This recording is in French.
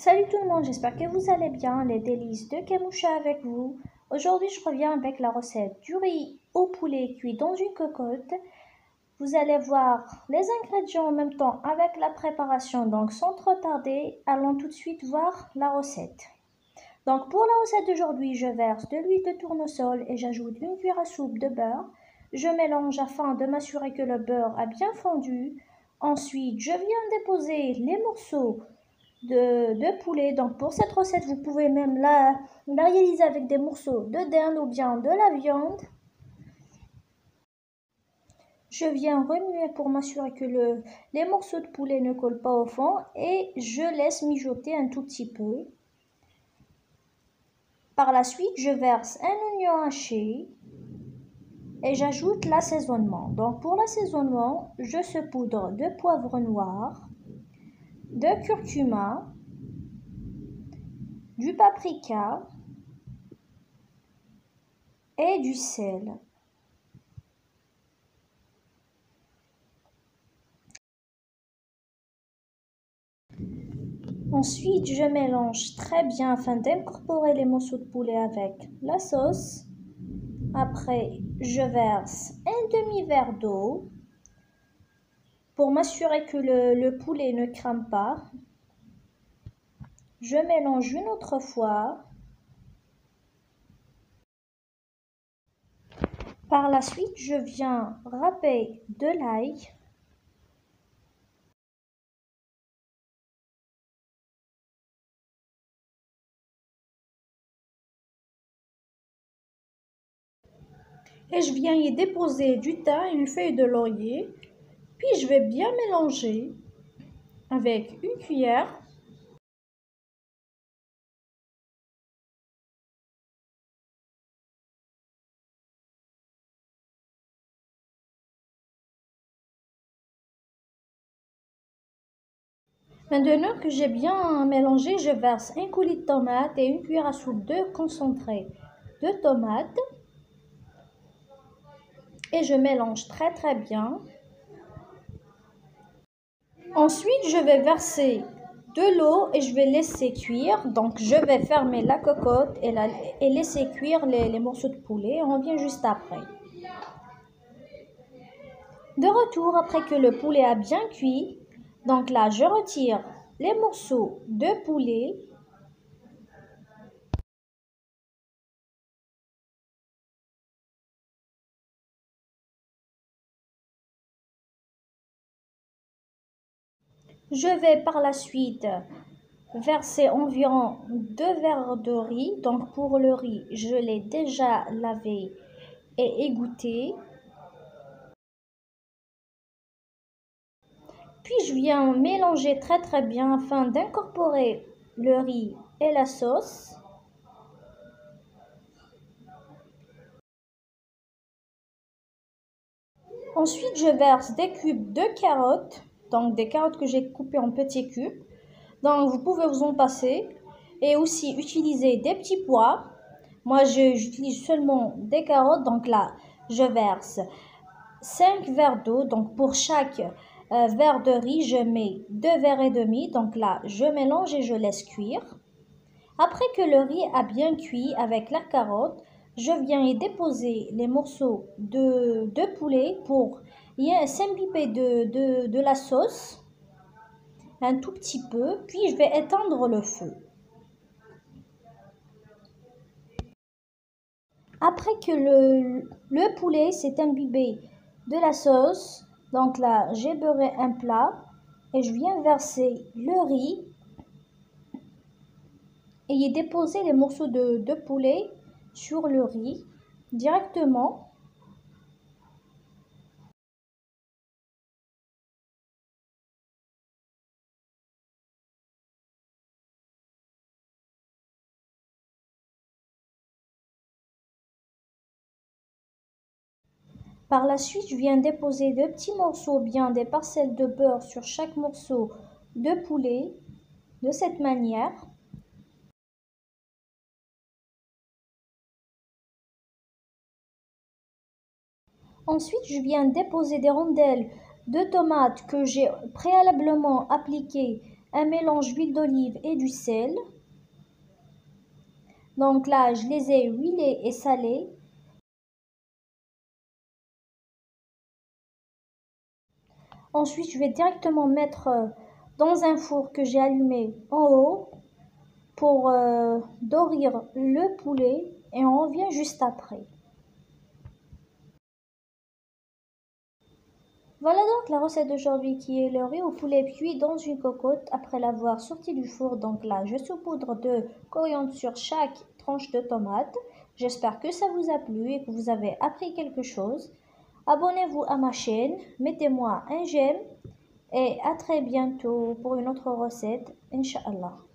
Salut tout le monde, j'espère que vous allez bien. Les délices de Kamoucha avec vous. Aujourd'hui, je reviens avec la recette du riz au poulet cuit dans une cocotte. Vous allez voir les ingrédients en même temps avec la préparation. Donc, sans trop tarder, allons tout de suite voir la recette. Donc, pour la recette d'aujourd'hui, je verse de l'huile de tournesol et j'ajoute une cuillère à soupe de beurre. Je mélange afin de m'assurer que le beurre a bien fondu. Ensuite, je viens déposer les morceaux de poulet. Donc pour cette recette, vous pouvez même la réaliser avec des morceaux de dinde ou bien de la viande. Je viens remuer pour m'assurer que les morceaux de poulet ne collent pas au fond et je laisse mijoter un tout petit peu. Par la suite, je verse un oignon haché et j'ajoute l'assaisonnement. Donc pour l'assaisonnement, je saupoudre de poivre noir, de curcuma, du paprika et du sel. Ensuite, je mélange très bien afin d'incorporer les morceaux de poulet avec la sauce. Après, je verse un demi-verre d'eau pour m'assurer que le poulet ne crame pas. Je mélange une autre fois. Par la suite, je viens râper de l'ail. Et je viens y déposer du thym et une feuille de laurier. Puis je vais bien mélanger avec une cuillère. Maintenant que j'ai bien mélangé, je verse un coulis de tomate et une cuillère à soupe de concentré de tomate. Et je mélange très bien. Ensuite, je vais verser de l'eau et je vais laisser cuire. Donc, je vais fermer la cocotte et laisser cuire les morceaux de poulet. On revient juste après. De retour, après que le poulet a bien cuit, donc là, je retire les morceaux de poulet. Je vais par la suite verser environ 2 verres de riz. Donc pour le riz, je l'ai déjà lavé et égoutté. Puis je viens mélanger très bien afin d'incorporer le riz et la sauce. Ensuite, je verse des cubes de carottes, donc des carottes que j'ai coupées en petits cubes. Donc vous pouvez vous en passer et aussi utiliser des petits pois. Moi, j'utilise seulement des carottes, donc là, je verse 5 verres d'eau. Donc pour chaque verre de riz, je mets 2 verres et demi. Donc là, je mélange et je laisse cuire. Après que le riz a bien cuit avec la carotte, je viens y déposer les morceaux de poulet pour y s'imbiber de la sauce un tout petit peu, puis je vais éteindre le feu. Après que le poulet s'est imbibé de la sauce, donc là j'ai beurré un plat et je viens verser le riz et y déposer les morceaux de poulet sur le riz directement. Par la suite, je viens déposer de petits morceaux, bien des parcelles de beurre sur chaque morceau de poulet, de cette manière. Ensuite, je viens déposer des rondelles de tomates que j'ai préalablement appliquées un mélange d'huile d'olive et du sel. Donc là, je les ai huilés et salés. Ensuite, je vais directement mettre dans un four que j'ai allumé en haut pour dorir le poulet et on revient juste après. Voilà donc la recette d'aujourd'hui qui est le riz au poulet cuit dans une cocotte après l'avoir sorti du four. Donc là, je saupoudre de coriandre sur chaque tranche de tomate. J'espère que ça vous a plu et que vous avez appris quelque chose. Abonnez-vous à ma chaîne, mettez-moi un j'aime et à très bientôt pour une autre recette, Inch'Allah.